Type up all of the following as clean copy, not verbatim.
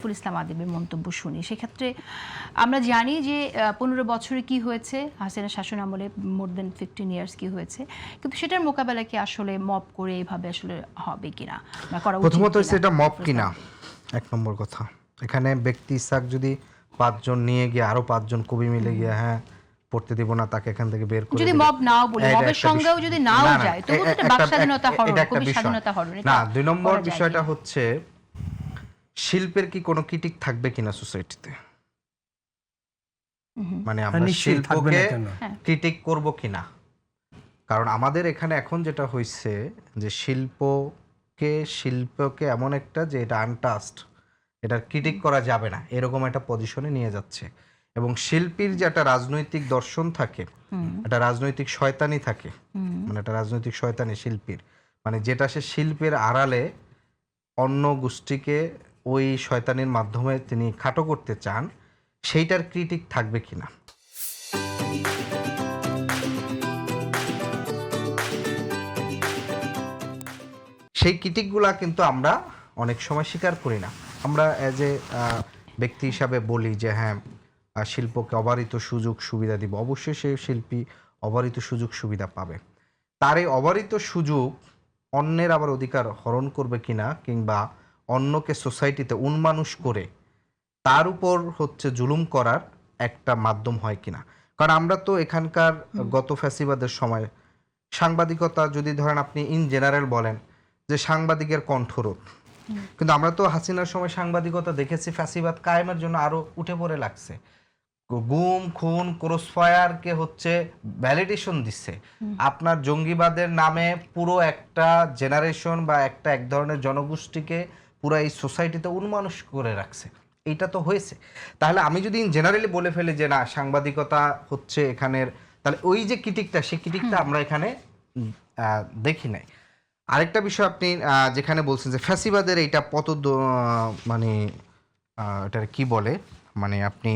ফুল ইসলাম আদিবের মন্তব্য শুনি। সেক্ষেত্রে আমরা জানি যে 15 বছরে কি হয়েছে, হাসিনা শাসন আমলে মোর দেন 15 ইয়ার্স কি হয়েছে, কিন্তু সেটার মোকাবেলা কি আসলে মব করে এইভাবে আসলে হবে কিনা বা করা উচিত? প্রথমত সেটা মব কিনা এক নম্বর কথা। এখানে ব্যক্তি ইসাক যদি 5 জন নিয়ে গিয়ে আরো 5 জন কবি মিলে গিয়ে পড়তে দিব না, তাকে এখান থেকে বের করে যদি মব নাও বলে, মবের সংজ্ঞাও যদি নাও যায়, তবু এটা বাক স্বাধীনতা হরণ, কবি স্বাধীনতা হরণ। না, 2 নম্বর বিষয়টা হচ্ছে শিল্পের কি কোনো ক্রিটিক থাকবে কিনা সোসাইটিতে, মানে আমরা শিল্পকে ক্রিটিক করব কিনা। কারণ আমাদের এখানে এখন যেটা হইছে যে শিল্পকে এমন একটা যে এটা আনটাস্ট, এটা ক্রিটিক করা যাবে না এরকম একটা পজিশনে নিয়ে যাচ্ছে। এবং শিল্পীর যে একটা রাজনৈতিক দর্শন থাকে, একটা রাজনৈতিক শয়তানি থাকে, মানে একটা রাজনৈতিক শয়তানি শিল্পীর, মানে যেটা সে শিল্পের আড়ালে অন্য গোষ্ঠীকে ওই শয়তানির মাধ্যমে তিনি খাটো করতে চান, সেইটার ক্রিটিক থাকবে কিনা। সেই ক্রিটিকগুলা কিন্তু আমরা অনেক সময় স্বীকার করি না। আমরা অ্যাজ এ ব্যক্তি হিসাবে বলি যে হ্যাঁ, শিল্পকে অবারিত সুযোগ সুবিধা দিব। অবশ্যই সেই শিল্পী অবারিত সুযোগ সুবিধা পাবে। তার এই অবারিত সুযোগ অন্যের আবার অধিকার হরণ করবে কিনা, কিংবা অন্যকে সোসাইটিতে উন্মানুষ করে তার উপর জুলুম করার একটা মাধ্যম হয় কিনা। কারণ আমরা তো এখানকার গত ফ্যাসিবাদের সময় সাংবাদিকতা যদি ধরেন আপনি ইন জেনারেল বলেন যে সাংবাদিকের কণ্ঠরোধ, কিন্তু আমরা তো হাসিনার সময় সাংবাদিকতা দেখেছি ফ্যাসিবাদ কায়েমের জন্য আরো উঠে পড়ে লাগছে। গুম খুন ক্রসফায়ারকে ভ্যালিডেশন দিচ্ছে। আপনার জঙ্গিবাদের নামে পুরো একটা জেনারেশন বা এক ধরনের জনগোষ্ঠীকে পুরো এই সোসাইটিতে উন্মানুষ করে রাখছে। এইটা তো হয়েছে। তাহলে আমি যদি জেনারেলি বলে ফেলি যে না, সাংবাদিকতা এখানের, তাহলে ওই যে ক্রিটিকটা, সেই ক্রিটিকটা আমরা এখানে দেখি নাই। আরেকটা বিষয় আপনি যেখানে বলছেন যে ফ্যাসিবাদের এইটা মানে এটা কি বলে, মানে আপনি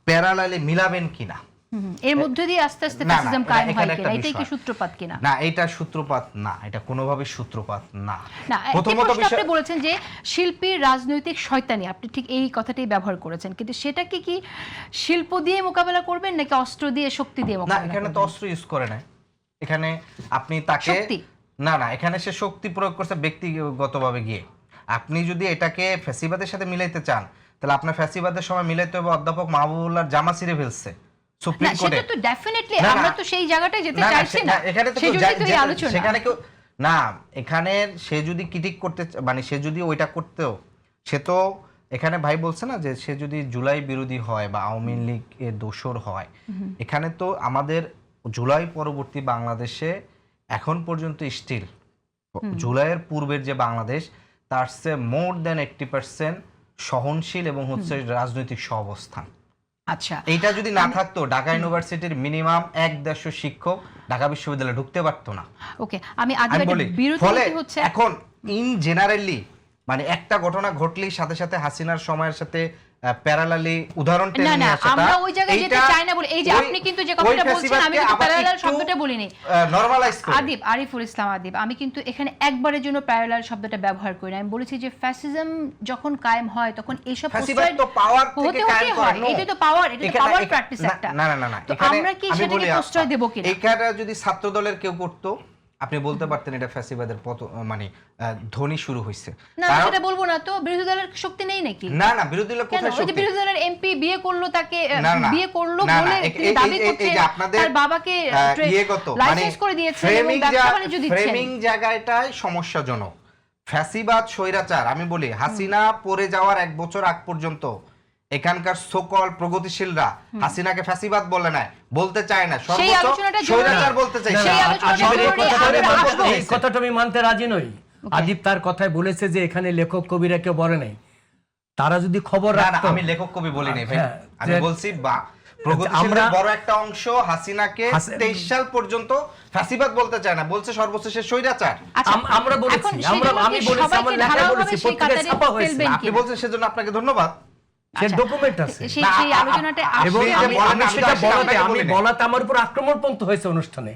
প্যারালালে মিলাবেন কিনা, এর মধ্যে দিয়ে আস্তে আস্তে ফ্যাসিজম কায়েম হয় কিনা, এটাই কি সূত্রপাত কিনা? না, এটা সূত্রপাত না, এটা কোনোভাবে সূত্রপাত না। প্রথমত আপনি বলেছেন যে শিল্পীর রাজনৈতিক শয়তানি, আপনি ঠিক এই কথাটাই ব্যবহার করেছেন, কিন্তু সেটাকে কি শিল্প দিয়ে মোকাবেলা করবেন নাকি অস্ত্র দিয়ে, শক্তি দিয়ে মোকাবেলা করবেন? না, এখানে তো অস্ত্র ইউজ করে না। এখানে আপনি তাকে না, এখানে সে শক্তি প্রয়োগ করছে ব্যক্তিগতভাবে গিয়ে। আপনি যদি এটাকে ফ্যাসিবাদের সাথে মিলাইতে চান, তাহলে আপনার ফ্যাসিবাদের সময় মিলাইতে হবে অধ্যাপক মাহবুবুল্লাহর জামা ছিঁড়ে ফেলছে সুপ্রিম কোর্টে। সেটা তো ডেফিনেটলি আমরা তো সেই জায়গাটায় যেতে চাইছি না। এখানে তো সেখানে কেউ না, এখানে সে যদি ক্রিটিক করতে, মানে সে যদি ওইটা করতেও, সে তো এখানে ভাই বলছে না যে সে যদি জুলাই বিরোধী হয় বা আওয়ামী লীগ এর দোসর হয়, এখানে তো আমাদের জুলাই পরবর্তী বাংলাদেশে এখন পর্যন্ত স্টিল জুলাইয়ের পূর্বের যে বাংলাদেশ, তার চেয়ে মোর দেন 80% সহনশীল এবং রাজনৈতিক সহাবস্থান। আচ্ছা, এইটা যদি না থাকতো, ঢাকা ইউনিভার্সিটির মিনিমাম 150 শিক্ষক ঢাকা বিশ্ববিদ্যালয়ে ঢুকতে পারতো না। ওকে, আমি আগে ফলে এখন ইন জেনারেলি, মানে একটা ঘটনা ঘটলেই সাথে সাথে হাসিনার সময়ের সাথে প্যারালালি উদাহরণ টেনে নিয়ে আসাটা, আমরা ওই জায়গায় যেতে চাই না বলে, এই যে আপনি কিন্তু যে কথাটা বলছেন, আমি কিন্তু প্যারালাল শব্দটা বলিনি, নরমালাইজ করে আরিফুল ইসলাম আদিব, আমি কিন্তু এখানে একবারের জন্য প্যারালাল শব্দটা ব্যবহার করি না। আমি বলেছি যে ফ্যাসিজম যখন কায়েম হয় তখন এইসব ফ্যাসিবাদ তো পাওয়ার থেকে কায়েম করে। এটা তো পাওয়ার, এটা তো পাওয়ার প্র্যাকটিস একটা। না, তো আমরা কি সেটাকে প্রশ্রয় দেব কিনা? এইটা যদি ছাত্র দলের কেউ করতো, আপনি বলতে পারতেন এটা ফ্যাসিবাদের মানে ধ্বনি শুরু হইছে। না, সেটা বলবো না। তো বিরোধী দলের শক্তি নেই নাকি? না, বিরোধী দলের কোথায় শক্তি? বিরোধী দলের এমপি বিয়ে করলো, তাকে বিয়ে করলো বলে তিনি দাবি করছে তার বাবাকে লাইসেন্স করে দিয়েছে এবং ব্যবসা বাণিজ্য দিচ্ছে। ফ্রেমিং জায়গাটায় সমস্যাজনক। ফ্যাসিবাদ স্বৈরাচার, আমি বলি হাসিনা পড়ে যাওয়ার 1 বছর আগ পর্যন্ত এখানকার সকল প্রগতিশীলরা হাসিনাকে ফ্যাসিবাদ বলে না, বলতে চায় না, সর্বোচ্চ স্বৈরাচার বলতে চায়। এই কথাটা আমি মানতে রাজি নই। আদিব তার কথায় বলেছে যে এখানে লেখক কবিরা কেউ বলে নাই, তারা যদি খবর রাখতো। আমি লেখক কবি বলি নাই ভাই, আমি বলছি প্রগতিশীলদের বড় একটা অংশ হাসিনাকে 23 সাল পর্যন্ত ফ্যাসিবাদ বলতে চায় না, বলছে সর্বোচ্চ সে স্বৈরাচার। আমরা বলেছি, আমি বলেছি, আমার লেখা বলেছি, পত্রিকায় ছাপা হয়েছে। আপনি বলছেন সেজন্য আপনাকে ধন্যবাদ। সে ডকুমেন্ট আছে, সেই আলোচনাটা আমি বলাতে আমার উপর আক্রমণপন্থী হয়েছে অনুষ্ঠানে।